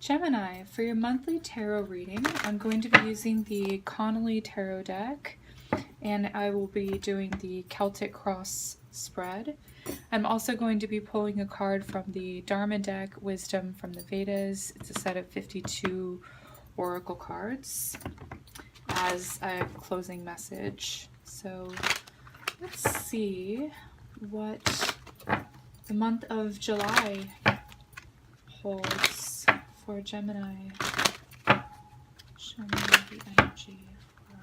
Gemini, for your monthly tarot reading, I'm going to be using the Connolly Tarot deck, and I will be doing the Celtic Cross spread. I'm also going to be pulling a card from the Dharma deck, Wisdom from the Vedas. It's a set of 52 oracle cards as a closing message. So let's see what the month of July holds for Gemini. Show me the energy for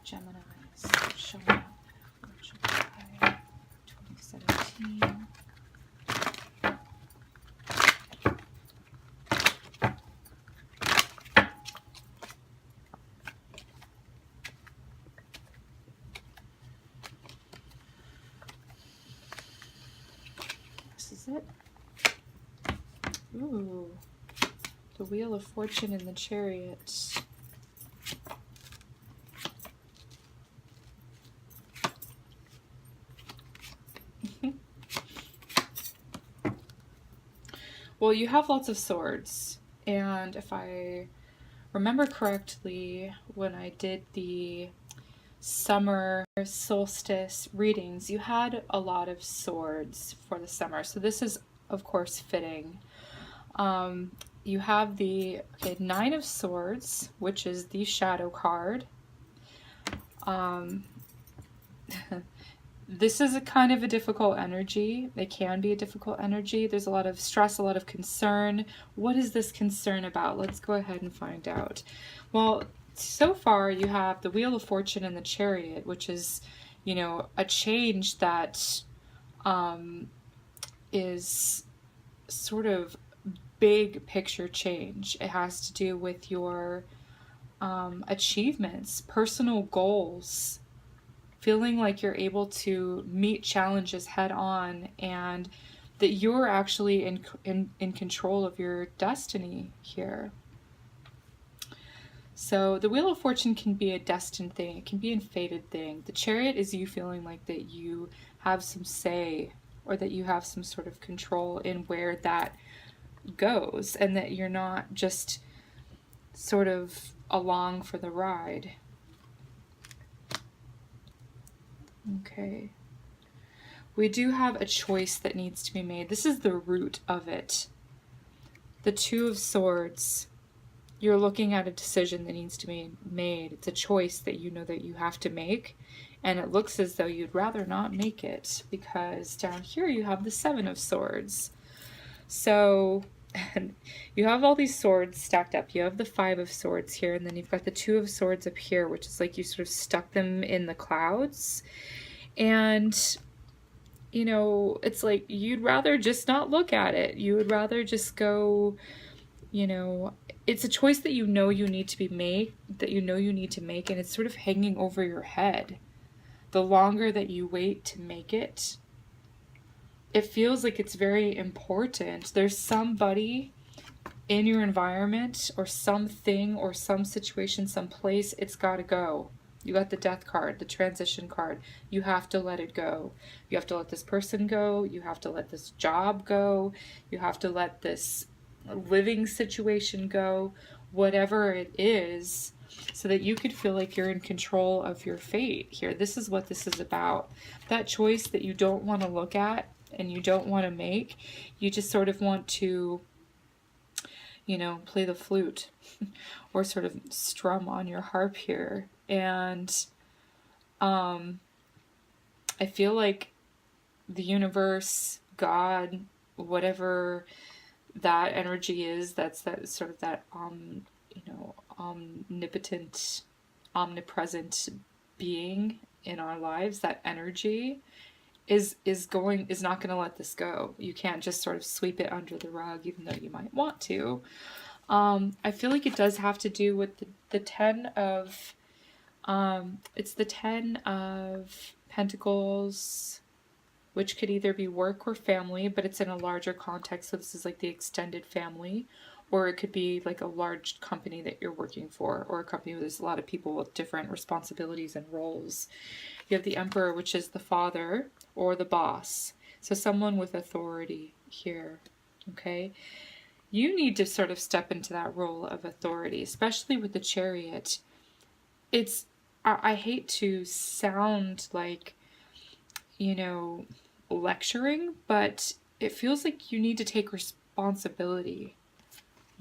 Geminis showing up for July 2017. This is it. Ooh, the Wheel of Fortune and the Chariot. Well, you have lots of swords, and if I remember correctly, when I did the summer solstice readings, you had a lot of swords for the summer, so this is of course fitting. You have the Nine of Swords, which is the shadow card. This is a kind of a difficult energy. It can be a difficult energy. There's a lot of stress, a lot of concern. What is this concern about? Let's go ahead and find out. Well, so far you have the Wheel of Fortune and the Chariot, which is, you know, a change that is sort of big picture change. It has to do with your achievements, personal goals, feeling like you're able to meet challenges head on, and that you're actually in control of your destiny here. So the Wheel of Fortune can be a destined thing, it can be a fated thing. The Chariot is you feeling like that you have some say, or that you have some sort of control in where that goes, and that you're not just sort of along for the ride. Okay. We do have a choice that needs to be made. This is the root of it. The Two of Swords. You're looking at a decision that needs to be made. It's a choice that you know that you have to make, and it looks as though you'd rather not make it, because down here you have the Seven of Swords. So you have all these swords stacked up. You have the Five of Swords here, and then you've got the Two of Swords up here, which is like you sort of stuck them in the clouds. And, you know, it's like you'd rather just not look at it. You would rather just go, you know, it's a choice that you know you need to be made, that you know you need to make, and it's sort of hanging over your head. The longer that you wait to make it, it feels like it's very important. There's somebody in your environment, or something, or some situation, some place, it's got to go. You got the Death card, the transition card. You have to let it go. You have to let this person go. You have to let this job go. You have to let this living situation go, whatever it is, so that you could feel like you're in control of your fate here. This is what this is about. That choice that you don't want to look at and you don't want to make, you just sort of want to, you know, play the flute or sort of strum on your harp here. And I feel like the universe, God, whatever that energy is, that's that sort of that you know, omnipotent, omnipresent being in our lives, that energy is not going to let this go. You can't just sort of sweep it under the rug, even though you might want to. I feel like it does have to do with the Ten of it's the Ten of Pentacles, which could either be work or family, but it's in a larger context. So this is like the extended family, or it could be like a large company that you're working for, or a company where there's a lot of people with different responsibilities and roles. You have the Emperor, which is the father or the boss. So someone with authority here. okay? You need to sort of step into that role of authority, especially with the Chariot. I hate to sound like, lecturing, but it feels like you need to take responsibility,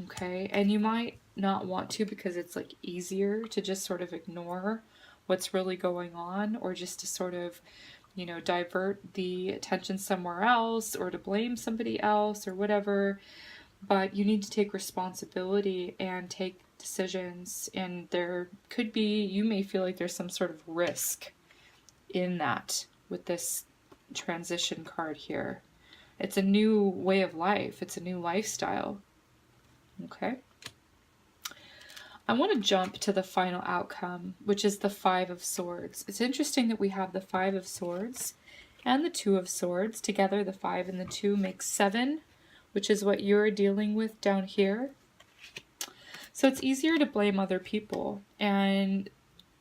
okay? And you might not want to because it's like easier to just sort of ignore what's really going on, or just to sort of, divert the attention somewhere else, or to blame somebody else or whatever. But you need to take responsibility and take decisions, and there could be, you may feel like there's some sort of risk in that with this transition card here. It's a new way of life. It's a new lifestyle. Okay. I want to jump to the final outcome, which is the Five of Swords. It's interesting that we have the Five of Swords and the Two of Swords. Together, the 5 and the 2 make 7, which is what you're dealing with down here. So it's easier to blame other people. And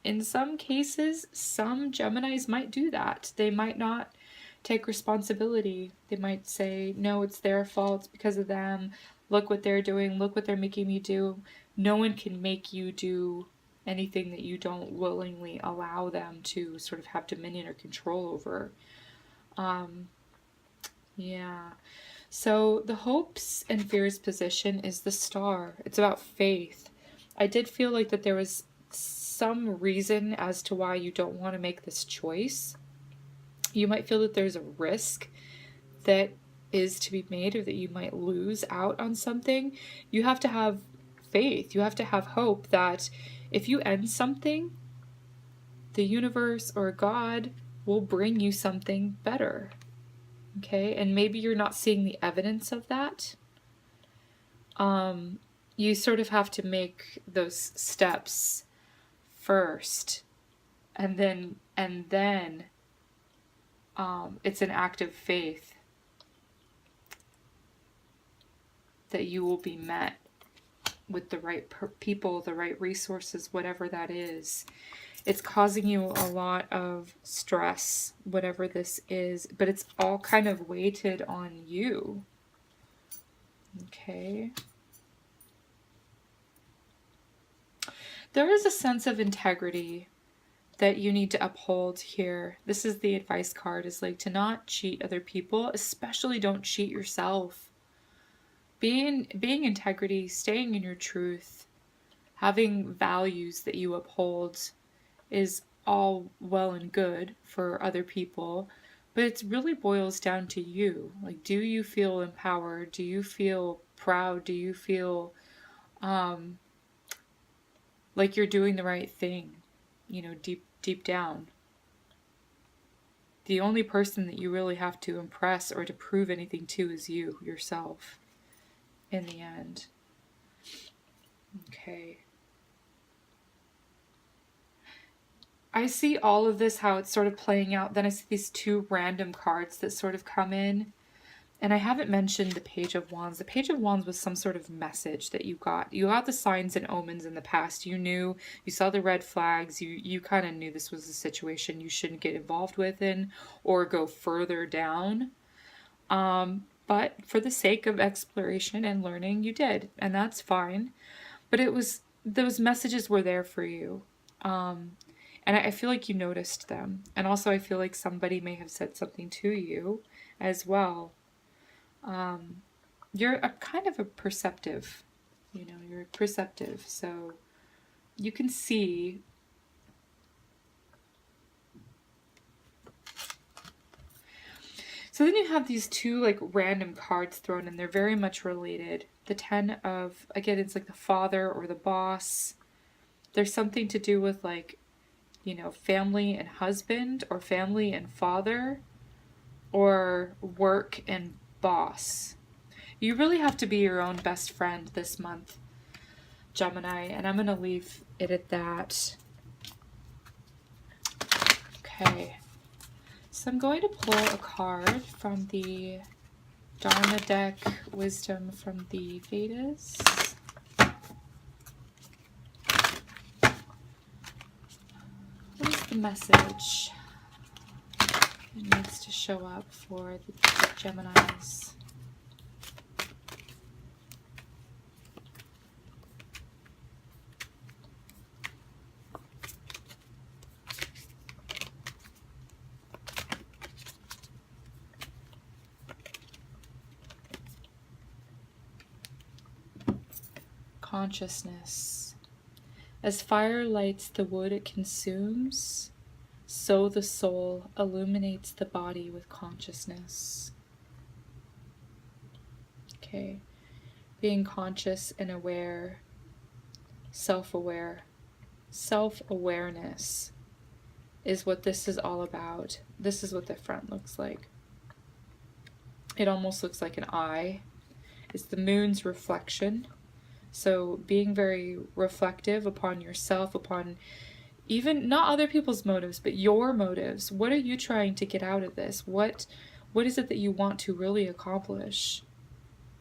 in some cases, some Geminis might do that. They might not take responsibility. They might say, no, it's their fault, it's because of them. Look what they're doing. Look what they're making me do. No one can make you do anything that you don't willingly allow them to sort of have dominion or control over. Yeah. So the hopes and fears position is the Star. It's about faith. I did feel like that there was some reason as to why you don't want to make this choice. You might feel that there's a risk that is to be made, or that you might lose out on something. You have to have faith. You have to have hope that if you end something, the universe or God will bring you something better. Okay? And maybe you're not seeing the evidence of that. You sort of have to make those steps first, and then it's an act of faith that you will be met with the right people, the right resources, whatever that is. It's causing you a lot of stress, whatever this is, but it's all kind of weighted on you. Okay. There is a sense of integrity that you need to uphold here. This is the advice card, is like to not cheat other people, especially don't cheat yourself. Being integrity, staying in your truth, having values that you uphold is all well and good for other people, but it really boils down to you. Like, do you feel empowered? Do you feel proud? Do you feel like you're doing the right thing, deep down? The only person that you really have to impress or to prove anything to is you, yourself, in the end. Okay. I see all of this, how it's sort of playing out. Then I see these 2 random cards that sort of come in. And I haven't mentioned the Page of Wands. The Page of Wands was some sort of message that you got. You got the signs and omens in the past. You knew, you saw the red flags. You kind of knew this was a situation you shouldn't get involved with or go further down. But for the sake of exploration and learning, you did. And that's fine. But those messages were there for you. And I feel like you noticed them. And also I feel like somebody may have said something to you as well. You're a kind of a perceptive, you're perceptive. So you can see So then you have these 2 like random cards thrown in. They're very much related. The 10 of, again, it's like the father or the boss. There's something to do with like, family and husband, or family and father, or work and boss. You really have to be your own best friend this month, Gemini, and I'm going to leave it at that. Okay. So I'm going to pull a card from the Dharma deck, Wisdom from the Vedas. What is the message that needs to show up for the Geminis? consciousness. As fire lights the wood it consumes, so the soul illuminates the body with consciousness. Okay, being conscious and aware, self-aware. Self-awareness is what this is all about. This is what the front looks like. It almost looks like an eye. It's the moon's reflection. So being very reflective upon yourself, upon even not other people's motives, but your motives. What are you trying to get out of this? What is it that you want to really accomplish?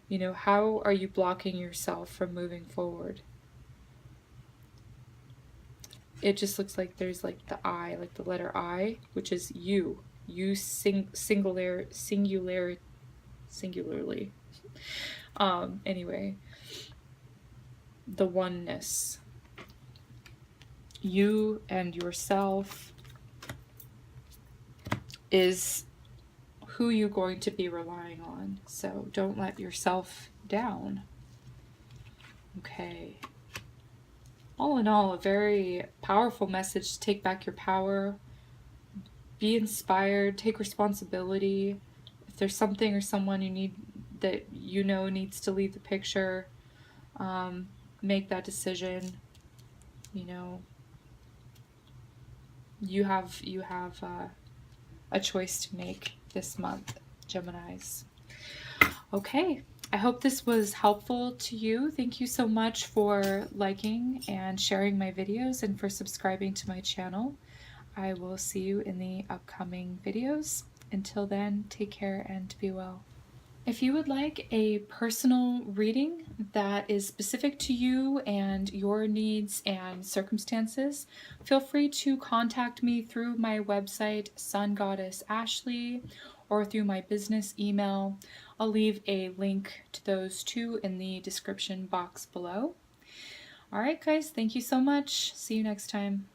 You know, how are you blocking yourself from moving forward? It just looks like there's like the I, like the letter I, which is you. You singularly. Anyway, the oneness. You and yourself is who you're going to be relying on. So don't let yourself down. Okay. All in all, a very powerful message to take back your power, be inspired, take responsibility. If there's something or someone you need that you know needs to leave the picture, make that decision. You know, you have a choice to make this month, Geminis. Okay, I hope this was helpful to you. Thank you so much for liking and sharing my videos and for subscribing to my channel. I will see you in the upcoming videos. Until then, take care and be well. If you would like a personal reading that is specific to you and your needs and circumstances, feel free to contact me through my website, SunGoddess Ashley, or through my business email. I'll leave a link to those two in the description box below. All right, guys, thank you so much. See you next time.